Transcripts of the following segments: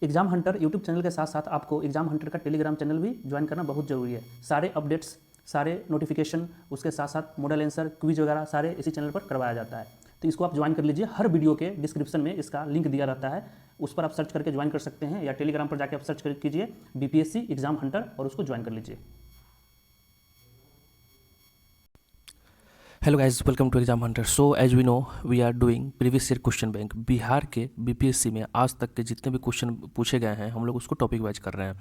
Exam Hunter YouTube channel के साथ साथ आपको एग्जाम हंटर का टेलीग्राम चैनल भी ज्वाइन करना बहुत ज़रूरी है। सारे अपडेट्स, सारे नोटिफिकेशन, उसके साथ साथ मॉडल आंसर, क्विज वगैरह सारे इसी चैनल पर करवाया जाता है। तो इसको आप ज्वाइन कर लीजिए। हर वीडियो के डिस्क्रिप्शन में इसका लिंक दिया रहता है, उस पर आप सर्च करके ज्वाइन कर सकते हैं, या टेलीग्राम पर जाकर आप सर्च कीजिए बीपीएससी एग्जाम हंटर और उसको ज्वाइन कर लीजिए। Hello guys, welcome to exam hunter. So as we know we are doing previous year question bank. Bihar के बीपीएससी में आज तक के जितने भी क्वेश्चन पूछे गए हैं हम लोग उसको टॉपिक वाइज कर रहे हैं।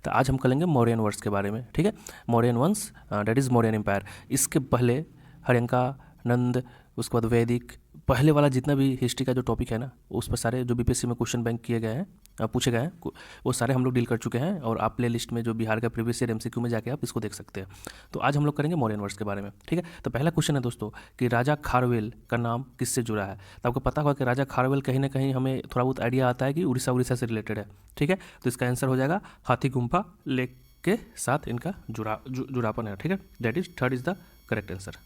तो आज हम करेंगे मौर्यन वंश के बारे में, ठीक है। मौर्यन वंश, डेट इज़ मौर्यन एम्पायर। इसके पहले हर्यंका, नंद, उसके बाद वैदिक, पहले वाला जितना भी हिस्ट्री का जो टॉपिक है ना, उस पर सारे जो बीपीएससी में क्वेश्चन बैंक किए गए हैं, पूछे गए हैं, वो सारे हम लोग डील कर चुके हैं। और आप प्ले लिस्ट में जो बिहार का प्रीवियस ईयर एमसीक्यू में जाके आप इसको देख सकते हैं। तो आज हम लोग करेंगे मौर्यन वंश के बारे में, ठीक है। तो पहला क्वेश्चन है दोस्तों कि राजा खारवेल का नाम किससे जुड़ा है। तो आपको पता होगा कि राजा खारवेल कहीं ना कहीं हमें थोड़ा बहुत आइडिया आता है कि उड़ीसा से रिलेटेड है, ठीक है। तो इसका आंसर हो जाएगा हाथी गुम्फा लेक के साथ इनका जुड़ापन है, ठीक है। That is third is the correct answer,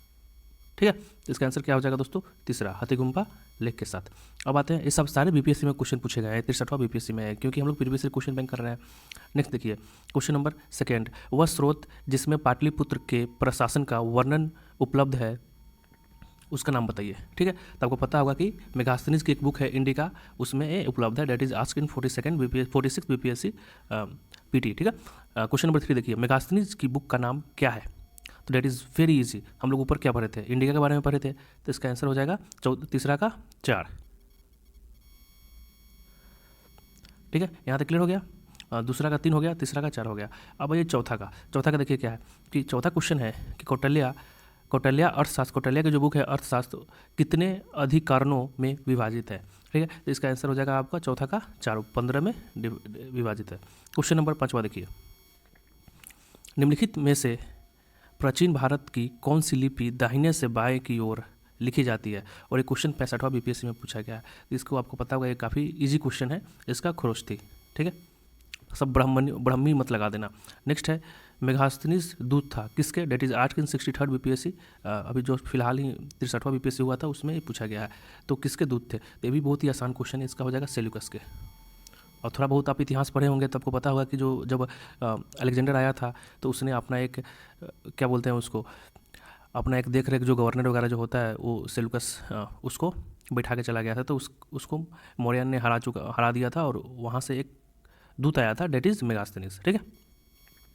ठीक है। तो इसका आंसर क्या हो जाएगा दोस्तों, तीसरा, हाथी गुम्फा लेक के साथ। अब आते हैं, ये सब सारे बीपीएससी में क्वेश्चन पूछे गए हैं, 63वां बीपीएससी में है, क्योंकि हम लोग प्रीवियस ईयर क्वेश्चन बैंक कर रहे हैं। नेक्स्ट देखिए क्वेश्चन नंबर सेकेंड, वह स्रोत जिसमें पाटलिपुत्र के प्रशासन का वर्णन उपलब्ध है उसका नाम बताइए, ठीक है। तो आपको पता होगा कि मेगास्थनीज की एक बुक है इंडिका, उसमें ये उपलब्ध है। That is asked in 46 BPSC PT, ठीक है। क्वेश्चन नंबर 3 देखिए, मेगास्थनीज की बुक का नाम क्या है। तो डेट इज़ वेरी इजी। हम लोग ऊपर क्या पढ़े थे, इंडिया के बारे में पढ़े थे। तो इसका आंसर हो जाएगा तीसरा का 4, ठीक है। यहाँ तक क्लियर हो गया। दूसरा का 3 हो गया, तीसरा का 4 हो गया। अब ये चौथा का देखिए क्या है कि चौथा क्वेश्चन है कि कौटिल्य अर्थशास्त्र, कौटिल्य की जो बुक है अर्थशास्त्र, कितने अधिकरणों में विभाजित है, ठीक है। तो इसका आंसर हो जाएगा आपका चौथा का 4, 15 में विभाजित है। क्वेश्चन नंबर 5 देखिए, निम्नलिखित में से प्राचीन भारत की कौन सी लिपि दाहिने से बाएं की ओर लिखी जाती है। और ये क्वेश्चन 65वां बीपीएससी में पूछा गया है। इसको आपको पता होगा, ये काफ़ी इजी क्वेश्चन है, इसका खरोष्ठी, ठीक है। सब ब्राह्मी मत लगा देना। नेक्स्ट है, मेगास्थनीज दूत था किसके। डेट इज 63rd बीपीएससी, अभी जो फिलहाल ही 63वां बीपीएससी हुआ था उसमें ये पूछा गया है। तो किसके दूत थे। तो ये भी बहुत ही आसान क्वेश्चन है, इसका हो जाएगा सेल्यूकस के। और थोड़ा बहुत आप इतिहास पढ़े होंगे तो आपको पता होगा कि जब अलेक्जेंडर आया था तो उसने अपना एक क्या बोलते हैं उसको, अपना एक देख रेख जो गवर्नर वगैरह जो होता है वो सेल्यूकस उसको बैठा के चला गया था। तो उसको मौर्यन ने हरा दिया था, और वहाँ से एक दूत आया था, डेट इज़ मेगास्थनीज, ठीक है।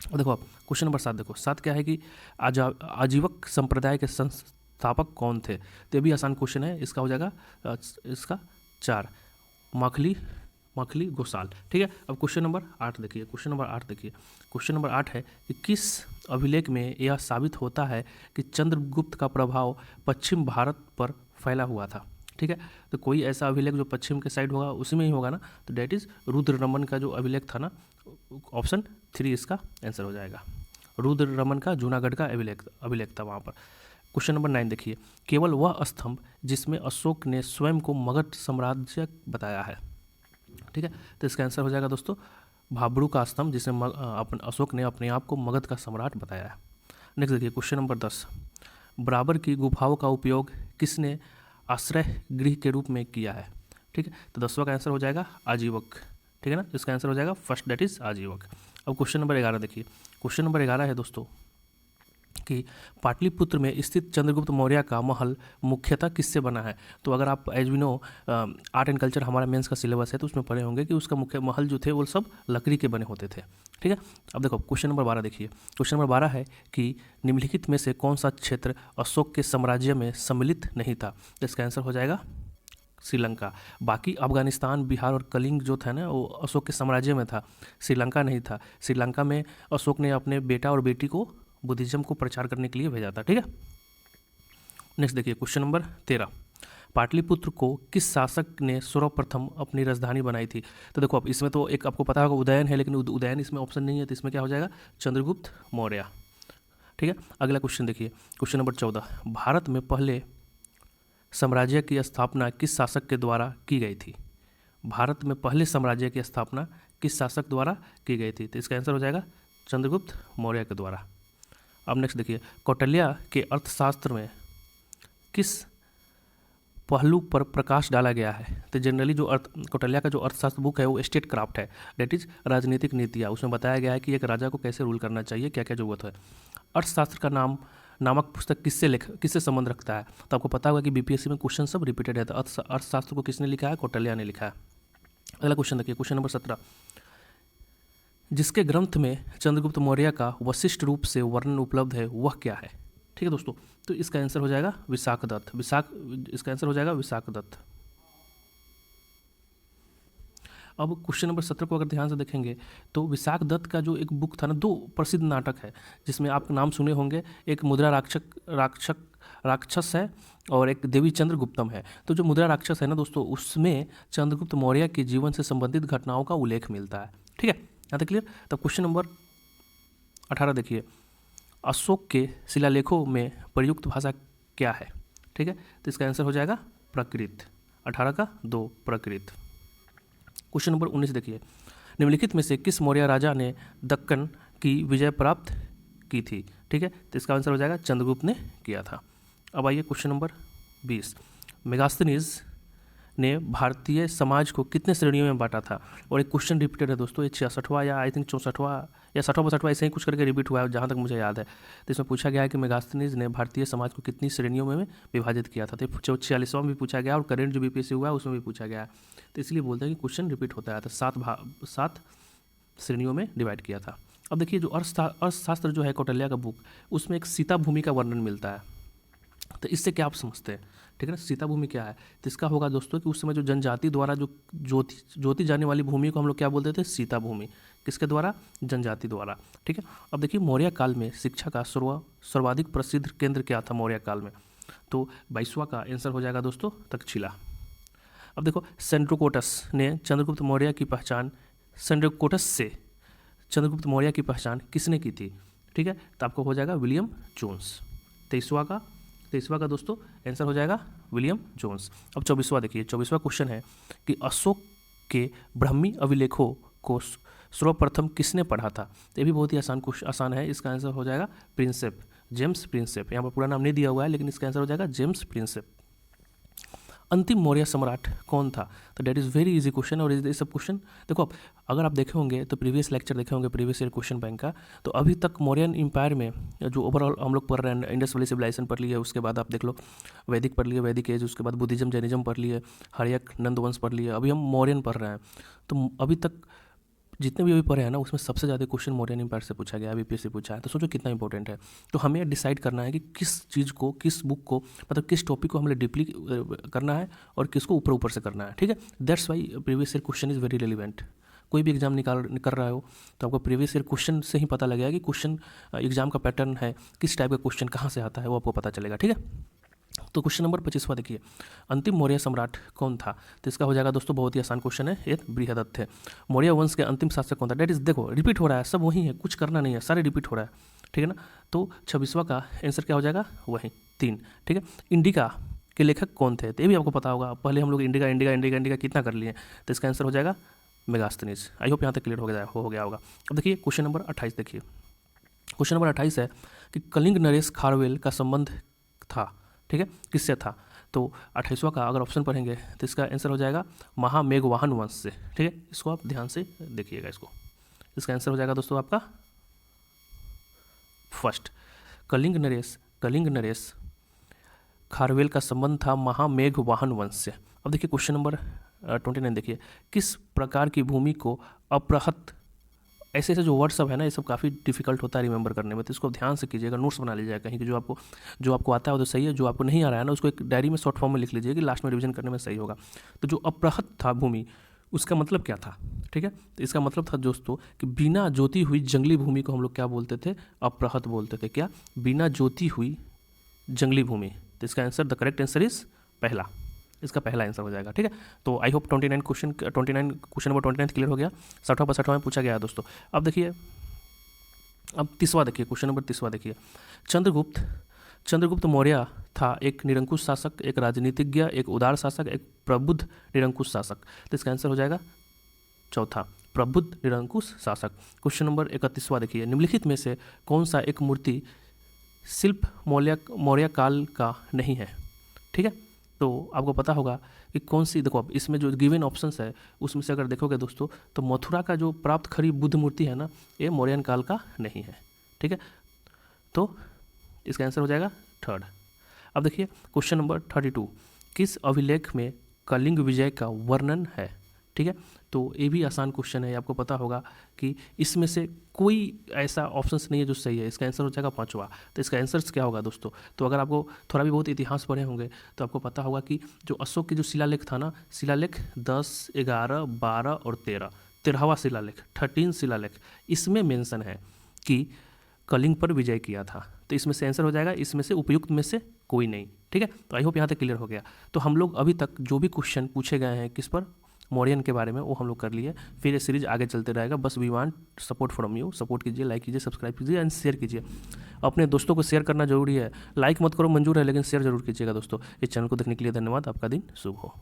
और देखो आप क्वेश्चन नंबर 7 देखो, 7 क्या है कि आजीवक संप्रदाय के संस्थापक कौन थे। तो ये भी आसान क्वेश्चन है, इसका हो जाएगा इसका 4, मखली गोसाल, ठीक है। अब क्वेश्चन नंबर 8 देखिए, क्वेश्चन नंबर 8 है कि किस अभिलेख में यह साबित होता है कि चंद्रगुप्त का प्रभाव पश्चिम भारत पर फैला हुआ था, ठीक है। तो कोई ऐसा अभिलेख जो पश्चिम के साइड होगा उसी में ही होगा ना। तो डेट इज़ रुद्र रमन का जो अभिलेख था ना, ऑप्शन 3 इसका आंसर हो जाएगा। रुद्र रमन का जूनागढ़ का अभिलेख था वहाँ पर। क्वेश्चन नंबर 9 देखिए, केवल वह स्तंभ जिसमें अशोक ने स्वयं को मगध साम्राज्य बताया है, ठीक है। तो इसका आंसर हो जाएगा दोस्तों भाब्रू का स्तंभ, जिसमें अशोक ने अपने आप को मगध का सम्राट बताया है। नेक्स्ट देखिए क्वेश्चन नंबर 10, बराबर की गुफाओं का उपयोग किसने आश्रय गृह के रूप में किया है, ठीक है। तो 10वां का आंसर हो जाएगा आजीवक, ठीक है ना। इसका आंसर हो जाएगा फर्स्ट, डेट इज आजीवक। अब क्वेश्चन नंबर 11 देखिए, क्वेश्चन नंबर 11 है दोस्तों कि पाटलिपुत्र में स्थित चंद्रगुप्त मौर्य का महल मुख्यतः किससे बना है। तो अगर आप as we know art and culture हमारा मेंस का सिलेबस है तो उसमें पढ़े होंगे कि उसका मुख्य महल जो थे वो सब लकड़ी के बने होते थे, ठीक है। अब देखो क्वेश्चन नंबर 12 देखिए, क्वेश्चन नंबर 12 है कि निम्नलिखित में से कौन सा क्षेत्र अशोक के साम्राज्य में सम्मिलित नहीं था। तो इसका आंसर हो जाएगा श्रीलंका। बाकी अफगानिस्तान, बिहार और कलिंग जो था ना वो अशोक के साम्राज्य में था, श्रीलंका नहीं था। श्रीलंका में अशोक ने अपने बेटा और बेटी को बुद्धिज्म को प्रचार करने के लिए भेजा था, ठीक है। नेक्स्ट देखिए क्वेश्चन नंबर 13, पाटलिपुत्र को किस शासक ने सर्वप्रथम अपनी राजधानी बनाई थी। तो देखो अब इसमें तो एक आपको पता होगा उदयन है, लेकिन उदयन इसमें ऑप्शन नहीं है, तो इसमें क्या हो जाएगा चंद्रगुप्त मौर्य, ठीक है। अगला क्वेश्चन देखिए, क्वेश्चन नंबर 14, भारत में पहले साम्राज्य की स्थापना किस शासक के द्वारा की गई थी। भारत में पहले साम्राज्य की स्थापना किस शासक द्वारा की गई थी। तो इसका आंसर हो जाएगा चंद्रगुप्त मौर्य के द्वारा। अब नेक्स्ट देखिए, कौटिल्य के अर्थशास्त्र में किस पहलू पर प्रकाश डाला गया है। तो जनरली जो कौटिल्य का जो अर्थशास्त्र बुक है वो स्टेट क्राफ्ट है, डेट इज राजनीतिक नीतियाँ। उसमें बताया गया है कि एक राजा को कैसे रूल करना चाहिए, क्या क्या जरूरत है। अर्थशास्त्र का नामक पुस्तक किससे संबंध रखता है? तो आपको पता होगा कि बीपीएससी में क्वेश्चन सब रिपीटेड है। तो अर्थशास्त्र को किसने लिखा है? कौटिल्य ने लिखा है। अगला क्वेश्चन देखिए, क्वेश्चन नंबर 17। जिसके ग्रंथ में चंद्रगुप्त मौर्य का वशिष्ठ रूप से वर्णन उपलब्ध है वह क्या है? ठीक है दोस्तों, तो इसका आंसर हो जाएगा विशाखदत्त। इसका आंसर हो जाएगा विशाखदत्त। अब क्वेश्चन नंबर 17 को अगर ध्यान से देखेंगे तो विशाखदत्त का जो एक बुक था ना, 2 प्रसिद्ध नाटक है जिसमें आप नाम सुने होंगे। एक मुद्रा राक्षस है और एक देवी चंद्रगुप्तम है। तो जो मुद्रा राक्षस है ना दोस्तों, उसमें चंद्रगुप्त मौर्य के जीवन से संबंधित घटनाओं का उल्लेख मिलता है। ठीक है, यहाँ तक क्लियर। तब क्वेश्चन नंबर 18 देखिए, अशोक के शिलालेखों में प्रयुक्त भाषा क्या है? ठीक है, तो इसका आंसर हो जाएगा प्राकृत। 18 का 2 प्राकृत। क्वेश्चन नंबर 19 देखिए, निम्नलिखित में से किस मौर्य राजा ने दक्कन की विजय प्राप्त की थी? ठीक है, तो इसका आंसर हो जाएगा चंद्रगुप्त ने किया था। अब आइए क्वेश्चन नंबर 20। मेगास्थनीज ने भारतीय समाज को कितने श्रेणियों में बांटा था? और एक क्वेश्चन रिपीटेड है दोस्तों, ये 66वां या आई थिंक 64वां या 60वां 62वां ऐसे ही कुछ करके रिपीट हुआ है जहाँ तक मुझे याद है। तो इसमें पूछा गया है कि मेगास्थनीज ने भारतीय समाज को कितनी श्रेणियों में विभाजित किया था। तो 46वां भी पूछा गया और करेंट जो बीपीएससी हुआ है उसमें भी पूछा गया है। तो इसलिए बोलते हैं कि क्वेश्चन रिपीट होता है। तो 7 श्रेणियों में डिवाइड किया था। अब देखिए, जो अर्थशास्त्र जो है कौटिल्य का बुक, उसमें एक सीता भूमि का वर्णन मिलता है। तो इससे क्या आप समझते हैं? ठीक है ना, सीता भूमि क्या है? तो इसका होगा दोस्तों कि उस समय जो जनजाति द्वारा जो जोती जाने वाली भूमि को हम लोग क्या बोलते थे? सीता भूमि। किसके द्वारा? जनजाति द्वारा। ठीक है, अब देखिए मौर्य काल में शिक्षा का सर्वाधिक प्रसिद्ध केंद्र क्या था मौर्य काल में? तो 22वां का आंसर हो जाएगा दोस्तों तक्षशिला। अब देखो, सेंड्रोकोटस से चंद्रगुप्त मौर्य की पहचान किसने की थी? ठीक है, तो आपको हो जाएगा विलियम जोन्स। 23वां का दोस्तों आंसर हो जाएगा विलियम जोन्स। अब 24वां देखिए, 24वां क्वेश्चन है कि अशोक के ब्राह्मी अभिलेखों को सर्वप्रथम किसने पढ़ा था? तो ये भी बहुत ही आसान है। इसका आंसर हो जाएगा प्रिंसेप, जेम्स प्रिंसेप। यहाँ पर पूरा नाम नहीं दिया हुआ है लेकिन इसका आंसर हो जाएगा जेम्स प्रिंसेप। अंतिम मौर्य सम्राट कौन था? तो that is very easy question. और ये सब क्वेश्चन देखो, अगर आप देखे होंगे तो प्रीवियस लेक्चर देखे होंगे, प्रीवियस ईयर क्वेश्चन बैंक का, तो अभी तक मौर्यन एम्पायर में जो ओवरऑल हम लोग पढ़ रहे हैं, इंडस वैली सिविलाइजेशन पढ़ लिए, उसके बाद आप देख लो वैदिक पढ़ लिए, वैदिक एज, उसके बाद बुद्धिज्म जैनिज्म पढ़ लिए, हर्यक नंदवंश पढ़ लिए, अभी हम मौर्यन पढ़ रहे हैं। तो अभी तक जितने भी अभी पढ़े हैं ना, उसमें सबसे ज़्यादा क्वेश्चन मौर्यन एम्पायर से पूछा गया, बीपीएससी पूछा है। तो सोचो कितना इंपॉर्टेंट है। तो हमें डिसाइड करना है कि किस चीज़ को, किस बुक को, मतलब किस टॉपिक को हमें डीपली करना है और किसको ऊपर ऊपर से करना है। ठीक है, that's why previous year question is very relevant. कोई भी एग्जाम कर रहा हो तो आपको प्रीवियस ईयर क्वेश्चन से ही पता लगेगा कि क्वेश्चन एग्जाम का पैटर्न है, किस टाइप का क्वेश्चन कहाँ से आता है, वो आपको पता चलेगा। ठीक है, तो क्वेश्चन नंबर 25वां देखिए, अंतिम मौर्य सम्राट कौन था? तो इसका हो जाएगा दोस्तों, बहुत ही आसान क्वेश्चन है, ये बृहदत्त थे। मौर्य वंश के अंतिम शासक कौन था? डेट इज, देखो रिपीट हो रहा है, सब वही है, कुछ करना नहीं है, सारे रिपीट हो रहा है। ठीक है ना, तो 26वां का आंसर क्या हो जाएगा? वही 3। ठीक है, इंडिका के लेखक कौन थे? तो ये भी आपको पता होगा। पहले हम लोग इंडिका कितना कर लिए, तो इसका आंसर हो जाएगा मेगास्थनीज। आई होप यहाँ तक क्लियर हो गया होगा। अब देखिए क्वेश्चन नंबर 28 देखिए, क्वेश्चन नंबर 28 है कि कलिंग नरेश खारवेल का संबंध था, ठीक है, किससे था? तो 28वां का अगर ऑप्शन पढ़ेंगे तो इसका आंसर हो जाएगा महामेघवाहन वंश से। ठीक है, इसको आप ध्यान से देखिएगा। इसका आंसर हो जाएगा दोस्तों आपका फर्स्ट, कलिंग नरेश खारवेल का संबंध था महामेघवाहन वंश से। अब देखिए क्वेश्चन नंबर 29 देखिए, किस प्रकार की भूमि को अपृहत, ऐसे जो वर्ड सब है ना, ये सब काफ़ी डिफिकल्ट होता है रिमेंबर करने में, तो इसको ध्यान से कीजिएगा, नोट्स बना लीजिएगा कहीं कि जो आपको आता है वो तो सही है, जो आपको नहीं आ रहा है ना उसको एक डायरी में शॉर्ट फॉर्म में लिख लीजिए कि लास्ट में रिवीजन करने में सही होगा। तो जो अपृहत था भूमि, उसका मतलब क्या था? ठीक है, तो इसका मतलब था दोस्तों कि बिना जोती हुई जंगली भूमि को हम लोग क्या बोलते थे? अपृहत बोलते थे। क्या? बिना जोती हुई जंगली भूमि। तो इसका answer, the correct answer is पहला, इसका पहला आंसर हो जाएगा। ठीक है, तो I hope question number 29 clear हो गया। 60वां में पूछा गया है दोस्तों। अब देखिए, अब 30वां देखिए, क्वेश्चन नंबर 30वां देखिए, चंद्रगुप्त मौर्य था एक निरंकुश शासक, एक राजनीतिज्ञ, एक उदार शासक, एक प्रबुद्ध निरंकुश शासक। तो इसका आंसर हो जाएगा चौथा, प्रबुद्ध निरंकुश शासक। क्वेश्चन नंबर 31वां देखिए, निम्नलिखित में से कौन सा एक मूर्ति शिल्प मौर्य काल का नहीं है? ठीक है, तो आपको पता होगा कि कौन सी, देखो अब इसमें जो गिवन ऑप्शंस है उसमें से अगर देखोगे दोस्तों तो मथुरा का जो प्राप्त खरी बुद्ध मूर्ति है ना, ये मौर्यन काल का नहीं है। ठीक है, तो इसका आंसर हो जाएगा थर्ड। अब देखिए क्वेश्चन नंबर 32, किस अभिलेख में कलिंग विजय का वर्णन है? ठीक है, तो ये भी आसान क्वेश्चन है, आपको पता होगा कि इसमें से कोई ऐसा ऑप्शंस नहीं है जो सही है। इसका आंसर हो जाएगा पांचवा। तो इसका आंसर क्या होगा दोस्तों? तो अगर आपको थोड़ा भी बहुत इतिहास पढ़े होंगे तो आपको पता होगा कि जो अशोक के जो शिलालेख था ना, शिलालेख 10, 11, 12 और 13वां शिलालेख 13 शिलालेख, इसमें मेंशन है कि कलिंग पर विजय किया था। तो इसमें से आंसर हो जाएगा, इसमें से उपयुक्त में से कोई नहीं। ठीक है, तो आई होप यहाँ तक क्लियर हो गया। तो हम लोग अभी तक जो भी क्वेश्चन पूछे गए हैं किस पर, मौर्यन के बारे में, वो हम लोग कर लिए। फिर ये सीरीज आगे चलते रहेगा। बस we want support from you. Support कीजिए, लाइक कीजिए, सब्सक्राइब कीजिए एंड शेयर कीजिए। अपने दोस्तों को शेयर करना जरूरी है। लाइक मत करो मंजूर है, लेकिन शेयर जरूर कीजिएगा दोस्तों। इस चैनल को देखने के लिए धन्यवाद। आपका दिन शुभ हो।